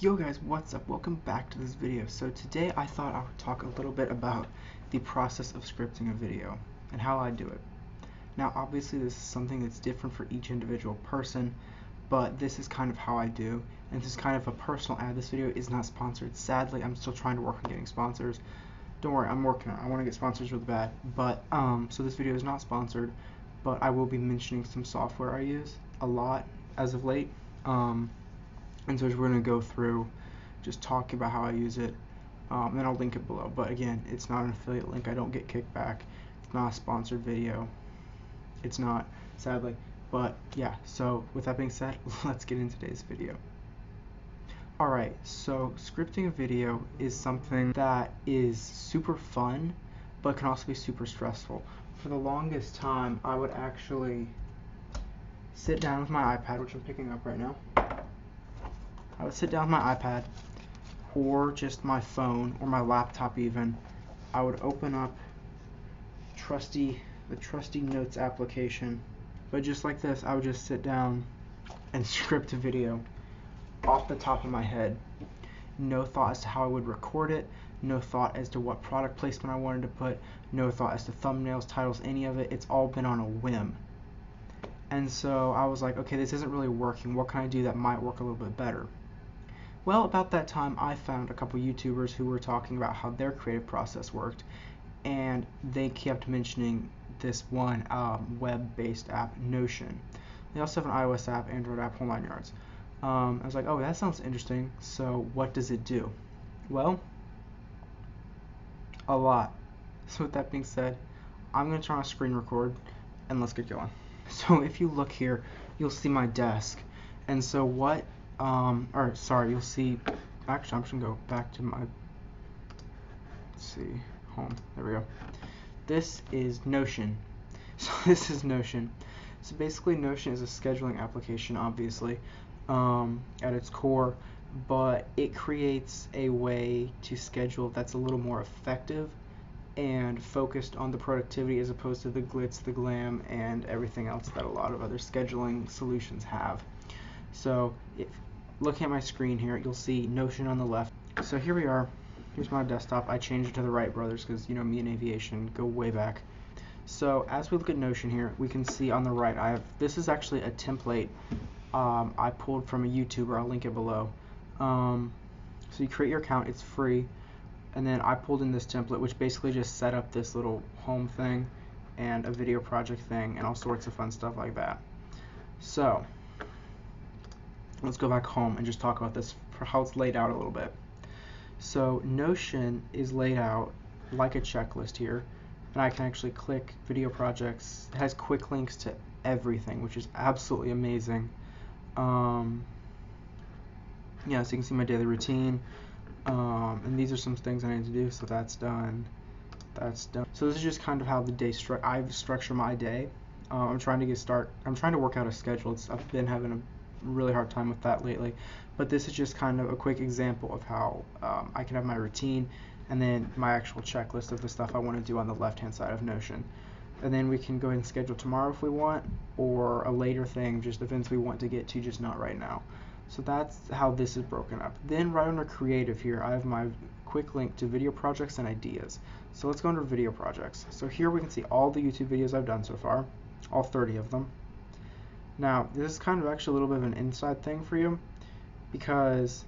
Yo guys, what's up? Welcome back to this video. So today I thought I would talk a little bit about the process of scripting a video and how I do it. Now obviously this is something that's different for each individual person, but this is kind of how I do, and this is kind of a personal ad. This video is not sponsored. Sadly, I'm still trying to work on getting sponsors. Don't worry, I'm working on it. I want to get sponsors really bad. But so this video is not sponsored, but I will be mentioning some software I use a lot as of late. And so we're going to go through just talking about how I use it, and I'll link it below. But again, it's not an affiliate link. I don't get kickback. It's not a sponsored video. It's not, sadly. But yeah, so with that being said, let's get into today's video. Alright, so scripting a video is something that is super fun, but can also be super stressful. For the longest time, I would actually sit down with my iPad, which I'm picking up right now. I would sit down with my iPad or just my phone or my laptop even. I would open up the trusty Notes application, but just like this, I would just sit down and script a video off the top of my head. No thought as to how I would record it, no thought as to what product placement I wanted to put, no thought as to thumbnails, titles, any of it. It's all been on a whim. And so I was like, okay, this isn't really working. What can I do that might work a little bit better? Well, about that time, I found a couple YouTubers who were talking about how their creative process worked, and they kept mentioning this one web-based app, Notion. They also have an iOS app, Android app, whole nine yards. I was like, oh, that sounds interesting. So what does it do? Well, a lot. So with that being said, I'm going to turn on screen record, and let's get going. So if you look here, you'll see my desk. And so what, you'll see, actually I'm just gonna go back to my, let's see, home, there we go. This is Notion. So this is Notion. So basically Notion is a scheduling application, obviously, at its core, but it creates a way to schedule that's a little more effective and focused on the productivity as opposed to the glitz, the glam, and everything else that a lot of other scheduling solutions have. So if looking at my screen here, you'll see Notion on the left. So here we are. Here's my desktop. I changed it to the Wright brothers because, you know, me and aviation go way back. So as we look at Notion here, we can see on the right, this is actually a template I pulled from a YouTuber. I'll link it below. So you create your account. It's free. And then I pulled in this template, which basically just set up this little home thing and a video project thing and all sorts of fun stuff like that. So let's go back home and just talk about this for how it's laid out a little bit. So Notion is laid out like a checklist here, and I can actually click video projects. It has quick links to everything, which is absolutely amazing. Yeah, so you can see my daily routine. And these are some things I need to do, so that's done. That's done. So this is just kind of how the day I structure my day. I'm trying to work out a schedule. I've been having a really hard time with that lately, but this is just kind of a quick example of how I can have my routine and then my actual checklist of the stuff I want to do on the left-hand side of Notion. And then we can go ahead and schedule tomorrow if we want, or a later thing, just events we want to get to, just not right now. So that's how this is broken up. Then right under creative here, I have my quick link to video projects and ideas. So let's go under video projects. So here we can see all the YouTube videos I've done so far, all 30 of them. Now this is kind of actually a little bit of an inside thing for you, because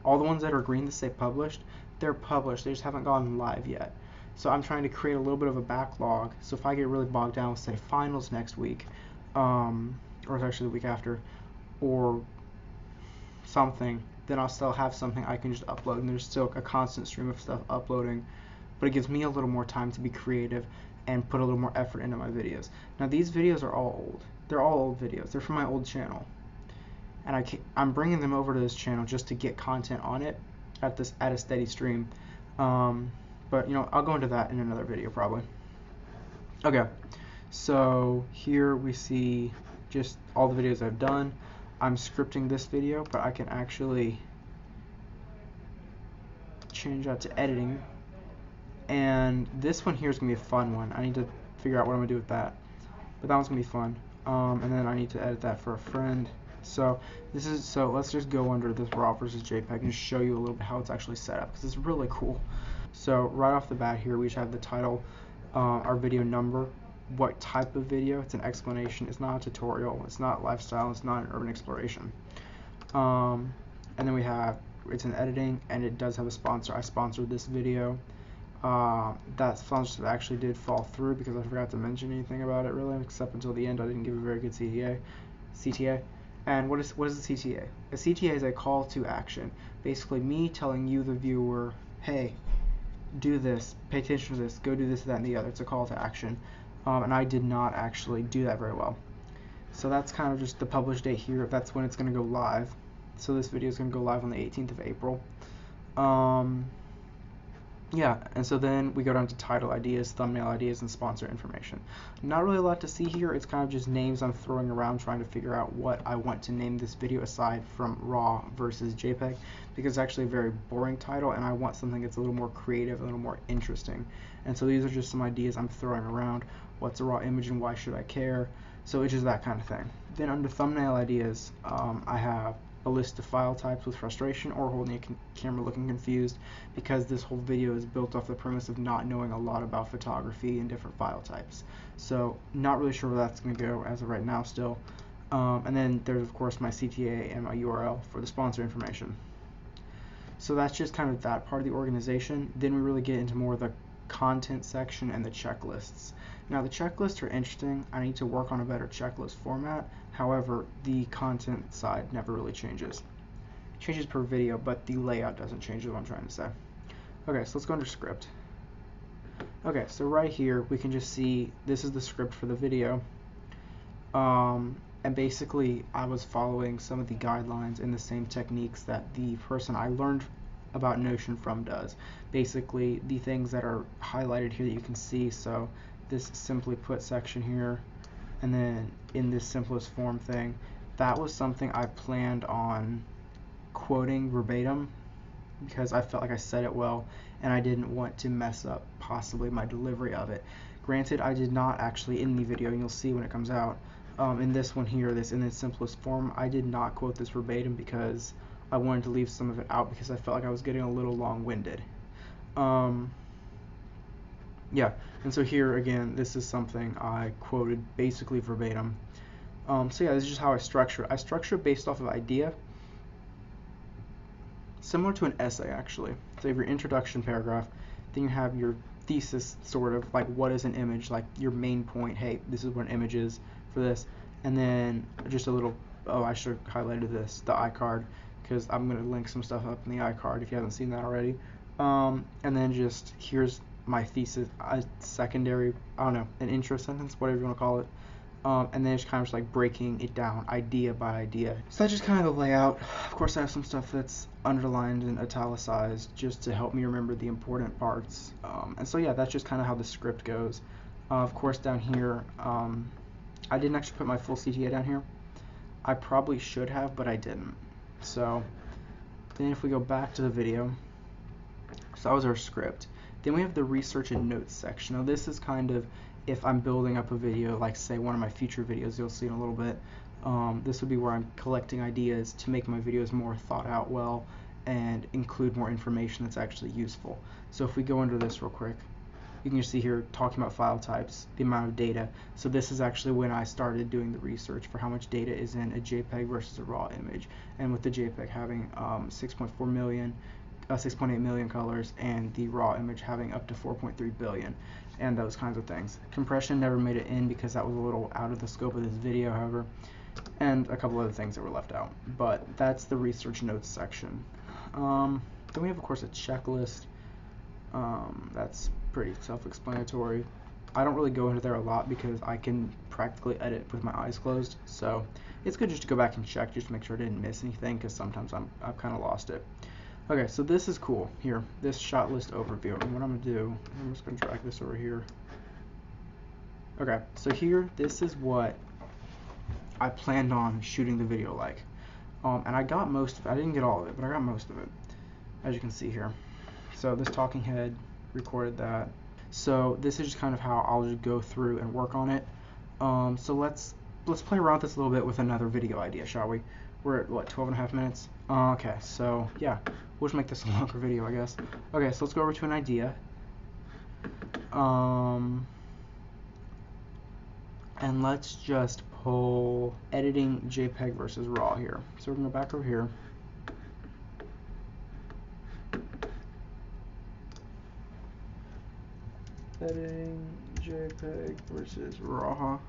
all the ones that are green that say published, they're published, they just haven't gone live yet. So I'm trying to create a little bit of a backlog, so if I get really bogged down with, say, finals next week, or it's actually the week after, or something, then I'll still have something I can just upload, and there's still a constant stream of stuff uploading, but it gives me a little more time to be creative and put a little more effort into my videos. Now these videos are all old. They're all old videos. They're from my old channel, and I'm bringing them over to this channel just to get content on it at a steady stream. But you know, I'll go into that in another video probably. Okay, so here we see just all the videos I've done. I'm scripting this video, but I can actually change that to editing. And this one here is going to be a fun one. I need to figure out what I'm going to do with that. But that one's going to be fun. And then I need to edit that for a friend. So let's just go under this RAW versus JPEG and just show you a little bit how it's actually set up, because it's really cool. So right off the bat here, we just have the title, our video number, what type of video. It's an explanation. It's not a tutorial. It's not lifestyle. It's not an urban exploration. And then we have, it's an editing, and it does have a sponsor. I sponsored this video. That sponsorship actually did fall through because I forgot to mention anything about it really, except until the end. I didn't give a very good CTA. And what is a CTA? A CTA is a call to action. Basically me telling you, the viewer, hey, do this, pay attention to this, go do this, that, and the other. It's a call to action. And I did not actually do that very well. So that's kind of just the publish date here. That's when it's going to go live. So this video is going to go live on the 18th of April. Yeah, and so then we go down to title ideas, thumbnail ideas, and sponsor information. Not really a lot to see here. It's kind of just names I'm throwing around trying to figure out what I want to name this video aside from RAW versus JPEG, because it's actually a very boring title and I want something that's a little more creative, a little more interesting. And so these are just some ideas I'm throwing around. What's a RAW image and why should I care? So it's just that kind of thing. Then under thumbnail ideas, I have a list of file types with frustration or holding a camera looking confused, because this whole video is built off the premise of not knowing a lot about photography and different file types. So not really sure where that's going to go as of right now still. And then there's of course my CTA and my URL for the sponsor information. So that's just kind of that part of the organization. Then we really get into more of the content section and the checklists. Now the checklists are interesting. I need to work on a better checklist format. However, the content side never really changes. It changes per video, but the layout doesn't change, is what I'm trying to say. Okay, so let's go under script. Okay, so right here we can just see this is the script for the video. And basically I was following some of the guidelines and the same techniques that the person I learned about Notion from does. Basically the things that are highlighted here that you can see. So this simply put section here, and then in this simplest form thing, that was something I planned on quoting verbatim because I felt like I said it well and I didn't want to mess up possibly my delivery of it. Granted, I did not actually in the video, and you'll see when it comes out, in this one here, this in its simplest form, I did not quote this verbatim because I wanted to leave some of it out because I felt like I was getting a little long-winded. Yeah, and so here again, this is something I quoted basically verbatim. So yeah, this is just how I structure it. I structure it based off of idea, similar to an essay actually. So you have your introduction paragraph, then you have your thesis, sort of like what is an image, like your main point, hey, this is what an image is for this, and then just a little, oh, I should have highlighted this, the iCard, because I'm going to link some stuff up in the iCard if you haven't seen that already. And then just here's my thesis, a secondary, I don't know, an intro sentence, whatever you want to call it. And then it's kind of just like breaking it down idea by idea. So that's just kind of the layout. Of course I have some stuff that's underlined and italicized just to help me remember the important parts. And so yeah, that's just kind of how the script goes. Of course down here, I didn't actually put my full CTA down here. I probably should have, but I didn't. So then if we go back to the video, so that was our script. Then we have the research and notes section. Now this is kind of if I'm building up a video, like say one of my future videos you'll see in a little bit. This would be where I'm collecting ideas to make my videos more thought out well and include more information that's actually useful. So if we go under this real quick, you can just see here talking about file types, the amount of data. So this is actually when I started doing the research for how much data is in a JPEG versus a RAW image, and with the JPEG having 6.8 million colors and the RAW image having up to 4.3 billion, and those kinds of things. Compression never made it in because that was a little out of the scope of this video, however, and a couple other things that were left out. But that's the research notes section. Then we have of course a checklist. That's pretty self-explanatory. I don't really go into there a lot because I can practically edit with my eyes closed, so it's good just to go back and check just to make sure I didn't miss anything, because sometimes I've kind of lost it. Okay, so this is cool here, this shot list overview, and what I'm going to do, I'm just going to drag this over here. Okay, so here, this is what I planned on shooting the video like, and I got most of it. I didn't get all of it, but I got most of it, as you can see here. So this talking head recorded that. So this is just kind of how I'll just go through and work on it. So let's let's play around with this a little bit with another video idea, shall we? We're at, what, 12 and a half minutes? Okay, so, yeah. We'll just make this a longer video, I guess. Okay, so let's go over to an idea. And let's just pull editing JPEG versus RAW here. So we're going to go back over here. Editing JPEG versus RAW.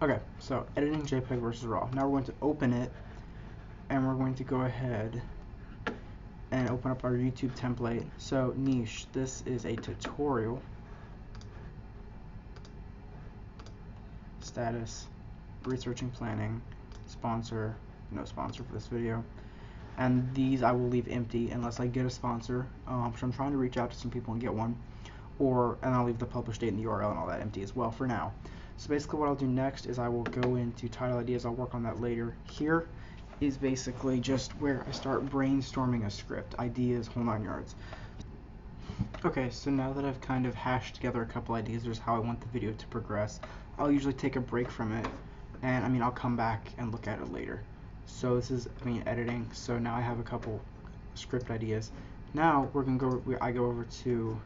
Okay, so editing JPEG versus RAW. Now we're going to open it, and we're going to go ahead and open up our YouTube template. So niche, this is a tutorial. Status, researching planning, sponsor, no sponsor for this video. And these I will leave empty unless I get a sponsor. So I'm trying to reach out to some people and get one. And I'll leave the publish date and the URL and all that empty as well for now. So basically what I'll do next is I will go into title ideas. I'll work on that later. Here is basically just where I start brainstorming a script, ideas, whole 9 yards. Okay, so now that I've kind of hashed together a couple ideas, there's how I want the video to progress. I'll usually take a break from it, and I'll come back and look at it later. So this is editing. So now I have a couple script ideas. Now we're gonna go. I go over to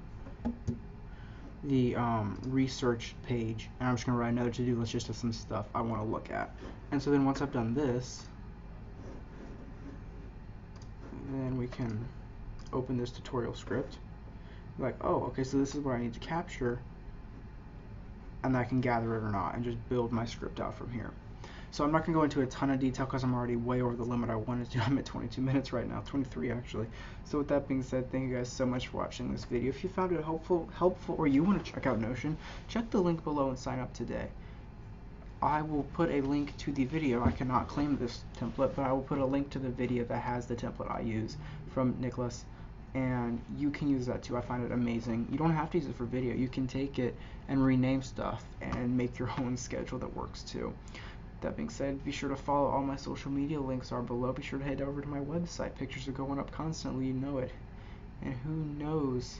the research page, and I'm just gonna write another to-do list just of some stuff I want to look at. And so then once I've done this, then we can open this tutorial script. Like, oh, okay, so this is what I need to capture, and I can gather it or not, and just build my script out from here. So I'm not going to go into a ton of detail because I'm already way over the limit I wanted to. I'm at 22 minutes right now, 23 actually. So with that being said, thank you guys so much for watching this video. If you found it helpful, or you want to check out Notion, check the link below and sign up today. I will put a link to the video. I cannot claim this template, but I will put a link to the video that has the template I use from Nicholas, and you can use that too. I find it amazing. You don't have to use it for video. You can take it and rename stuff and make your own schedule that works too. That being said, be sure to follow all my social media. Links are below. Be sure to head over to my website. Pictures are going up constantly, you know it. And who knows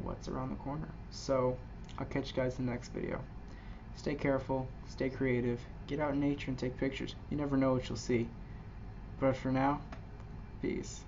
what's around the corner. So I'll catch you guys in the next video. Stay careful, stay creative, get out in nature and take pictures. You never know what you'll see. But for now, peace.